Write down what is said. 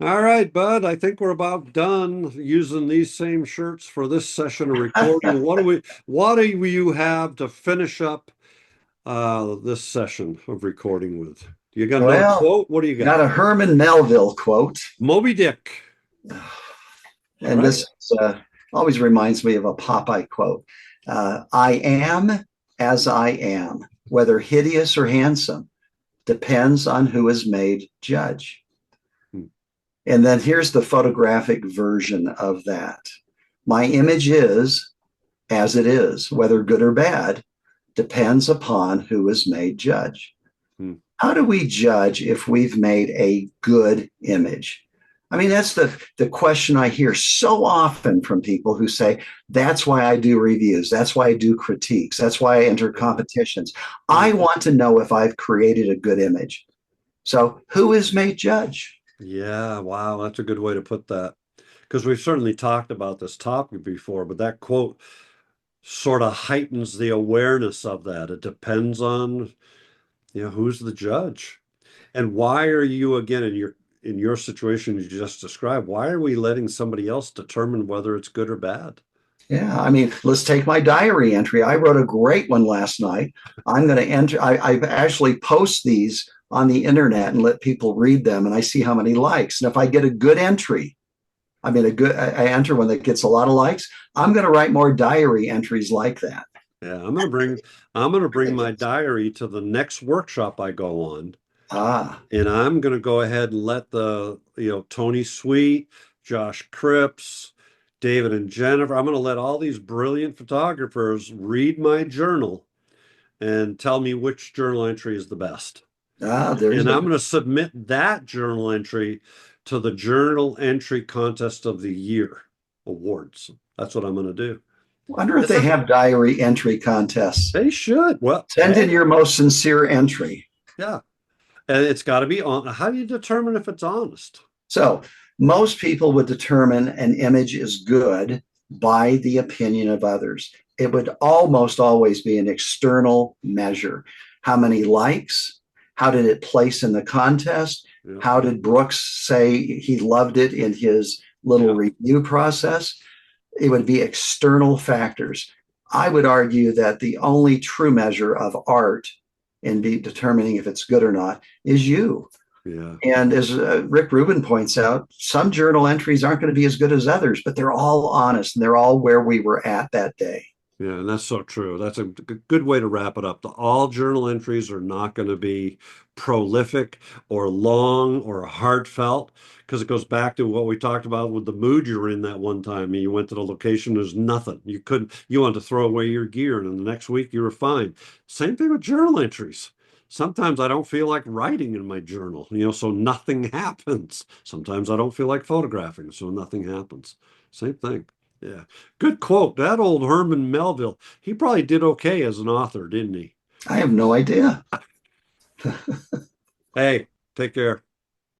All right, Bud. I think we're about done using these same shirts for this session of recording. What do you have to finish up this session of recording with? You got another Well, quote? What do you I got got? a Herman Melville quote, Moby Dick. All and right. this always reminds me of a Popeye quote. I am as I am, whether hideous or handsome, depends on who is made judge. Hmm. And then here's the photographic version of that. My image is as it is, whether good or bad, depends upon who is made judge. Hmm. How do we judge if we've made a good image? I mean, that's the question I hear so often from people who say, that's why I do reviews. That's why I do critiques. That's why I enter Yeah. competitions. Yeah. I want to know if I've created a good image. So, who is made judge? Yeah. Wow. That's a good way to put that. Because we've certainly talked about this topic before, but that quote sort of heightens the awareness of that. It depends on, who's the judge. And why are you, again, in your situation you just described, why are we letting somebody else determine whether it's good or bad? Yeah, I mean, let's take my diary entry. I wrote a great one last night. I'm going to enter, I actually post these on the internet and let people read them, and I see how many likes. And if I get a good entry, I enter one that gets a lot of likes, I'm going to write more diary entries like that. Yeah, I'm gonna bring my diary to the next workshop I go on, Ah, and I'm gonna go ahead and let Tony Sweet, Josh Cripps, David and Jennifer, I'm gonna let all these brilliant photographers read my journal and tell me which journal entry is the best. there you And I'm go. going to submit that journal entry to the Journal Entry Contest of the Year awards. That's what I'm going to do. Wonder if And they have diary entry contests. they should. Well, Send in hey, your most sincere entry. yeah. And it's got to be on. How do you determine if it's honest? So, most people would determine an image is good by the opinion of others. It would almost always be an external measure. How many likes? How did it place in the contest? Yeah, How did Brooks say he loved it in his little yeah, review process? It would be external factors. I would argue that the only true measure of art in determining if it's good or not is you. yeah. And as Rick Rubin points out, some journal entries aren't going to be as good as others, but they're all honest and they're all where we were at that day. Yeah, and that's so true. That's a good way to wrap it up. All journal entries are not going to be prolific or long or heartfelt because it goes back to what we talked about with the mood you were in that one time. You went to the location, there's nothing. You wanted to throw away your gear, and then the next week you were fine. Same thing with journal entries. Sometimes I don't feel like writing in my journal, so nothing happens. Sometimes I don't feel like photographing, so nothing happens. Same thing. Yeah. Good quote. That old Herman Melville, he probably did okay as an author, didn't he? I have no idea. Hey, take care.